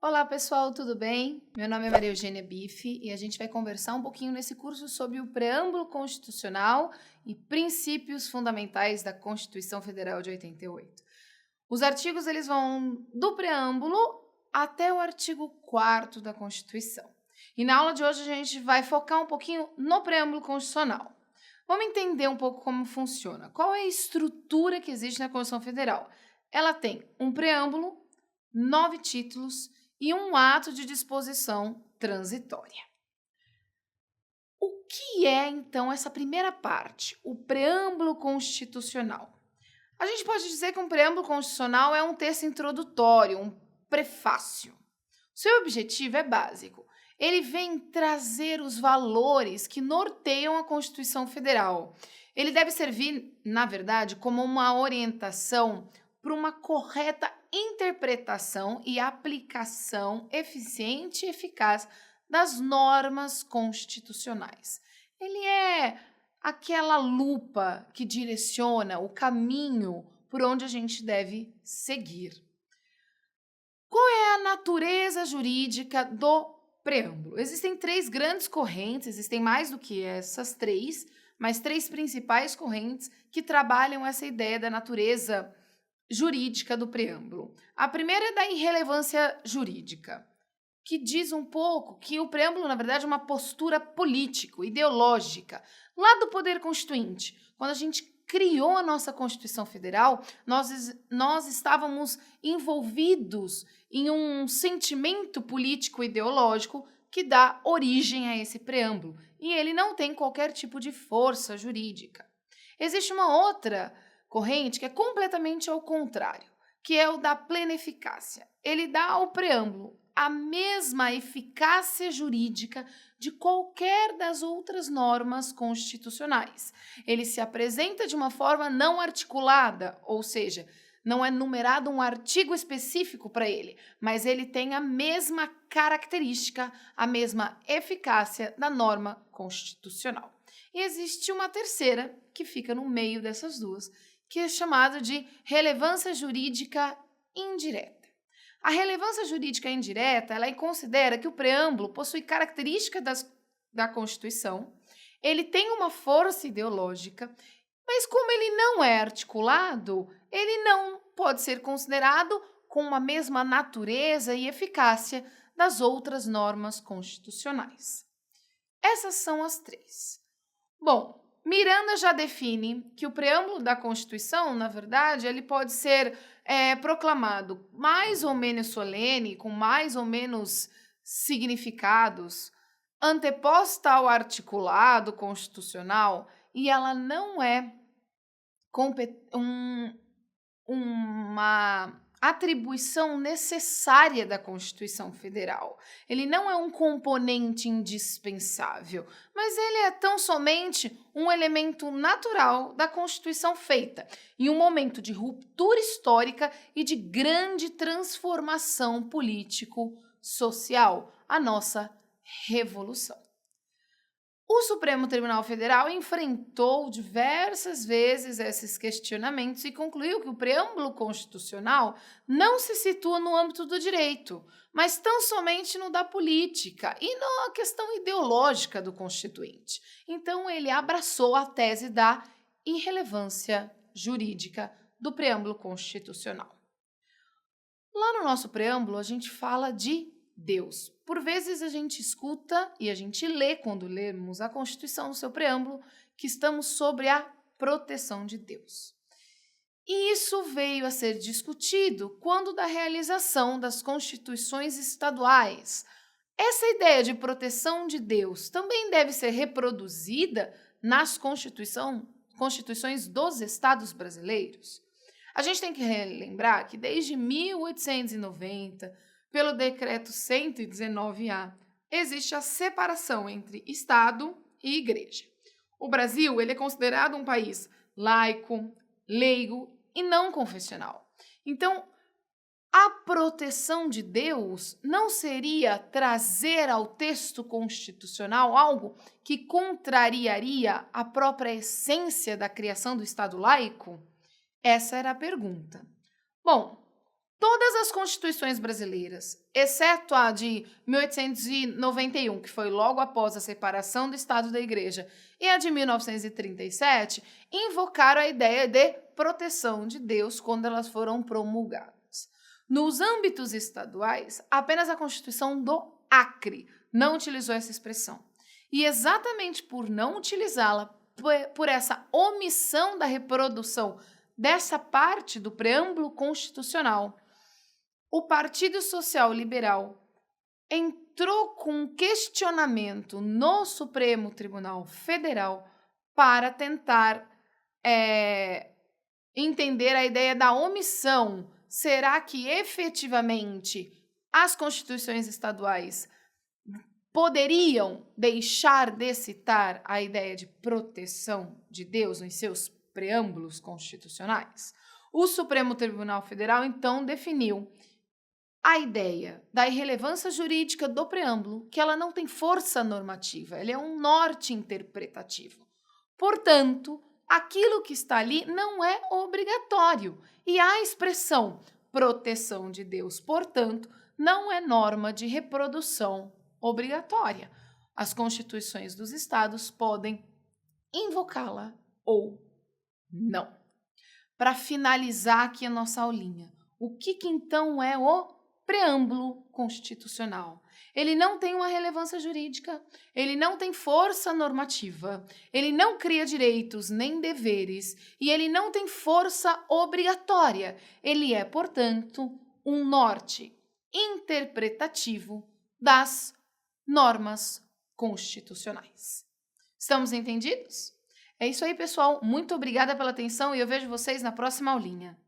Olá pessoal, tudo bem? Meu nome é Maria Eugênia Bife e a gente vai conversar um pouquinho nesse curso sobre o preâmbulo constitucional e princípios fundamentais da Constituição Federal de 88. Os artigos eles vão do preâmbulo até o artigo 4º da Constituição. E na aula de hoje a gente vai focar um pouquinho no preâmbulo constitucional. Vamos entender um pouco como funciona. Qual é a estrutura que existe na Constituição Federal? Ela tem um preâmbulo, 9 títulos e um ato de disposição transitória. O que é, então, essa primeira parte, o preâmbulo constitucional? A gente pode dizer que um preâmbulo constitucional é um texto introdutório, um prefácio. Seu objetivo é básico. Ele vem trazer os valores que norteiam a Constituição Federal. Ele deve servir, na verdade, como uma orientação para uma correta interpretação e aplicação eficiente e eficaz das normas constitucionais. Ele é aquela lupa que direciona o caminho por onde a gente deve seguir. Qual é a natureza jurídica do preâmbulo? Existem 3 grandes correntes, existem mais do que essas 3, mas 3 principais correntes que trabalham essa ideia da natureza jurídica do preâmbulo. A primeira é da irrelevância jurídica, que diz um pouco que o preâmbulo, na verdade, é uma postura político-ideológica lá do poder constituinte. Quando a gente criou a nossa Constituição Federal, nós estávamos envolvidos em um sentimento político-ideológico que dá origem a esse preâmbulo, e ele não tem qualquer tipo de força jurídica. Existe uma outra corrente que é completamente ao contrário, que é o da plena eficácia. Ele dá ao preâmbulo a mesma eficácia jurídica de qualquer das outras normas constitucionais. Ele se apresenta de uma forma não articulada, ou seja, não é numerado um artigo específico para ele, mas ele tem a mesma característica, a mesma eficácia da norma constitucional. E existe uma terceira que fica no meio dessas duas, que é chamado de relevância jurídica indireta. A relevância jurídica indireta, ela considera que o preâmbulo possui características da Constituição, ele tem uma força ideológica, mas como ele não é articulado, ele não pode ser considerado com a mesma natureza e eficácia das outras normas constitucionais. Essas são as 3. Bom, Miranda já define que o preâmbulo da Constituição, na verdade, ele pode ser proclamado mais ou menos solene, com mais ou menos significados, anteposta ao articulado constitucional, e ela não é uma atribuição necessária da Constituição Federal. Ele não é um componente indispensável, mas ele é tão somente um elemento natural da Constituição feita em um momento de ruptura histórica e de grande transformação político-social, a nossa Revolução. O Supremo Tribunal Federal enfrentou diversas vezes esses questionamentos e concluiu que o preâmbulo constitucional não se situa no âmbito do direito, mas tão somente no da política e na questão ideológica do constituinte. Então, ele abraçou a tese da irrelevância jurídica do preâmbulo constitucional. Lá no nosso preâmbulo, a gente fala de Deus. Por vezes a gente escuta e a gente lê, quando lemos a Constituição, no seu preâmbulo, que estamos sobre a proteção de Deus. E isso veio a ser discutido quando da realização das constituições estaduais. Essa ideia de proteção de Deus também deve ser reproduzida nas constituições dos estados brasileiros. A gente tem que lembrar que desde 1890, pelo decreto 119A, existe a separação entre Estado e Igreja. O Brasil ele é considerado um país laico, leigo e não confessional. Então, a proteção de Deus não seria trazer ao texto constitucional algo que contrariaria a própria essência da criação do Estado laico? Essa era a pergunta. Bom, Todas as constituições brasileiras, exceto a de 1891, que foi logo após a separação do Estado da Igreja, e a de 1937, invocaram a ideia de proteção de Deus quando elas foram promulgadas. Nos âmbitos estaduais, apenas a Constituição do Acre não utilizou essa expressão. E exatamente por não utilizá-la, por essa omissão da reprodução dessa parte do preâmbulo constitucional, o Partido Social Liberal entrou com um questionamento no Supremo Tribunal Federal para tentar entender a ideia da omissão. Será que efetivamente as constituições estaduais poderiam deixar de citar a ideia de proteção de Deus em seus preâmbulos constitucionais? O Supremo Tribunal Federal, então, definiu a ideia da irrelevância jurídica do preâmbulo, que ela não tem força normativa, ela é um norte interpretativo. Portanto, aquilo que está ali não é obrigatório. E a expressão proteção de Deus, portanto, não é norma de reprodução obrigatória. As constituições dos estados podem invocá-la ou não. Para finalizar aqui a nossa aulinha, o que então é o preâmbulo constitucional? Ele não tem uma relevância jurídica, ele não tem força normativa, ele não cria direitos nem deveres e ele não tem força obrigatória. Ele é, portanto, um norte interpretativo das normas constitucionais. Estamos entendidos? É isso aí, pessoal. Muito obrigada pela atenção e eu vejo vocês na próxima aulinha.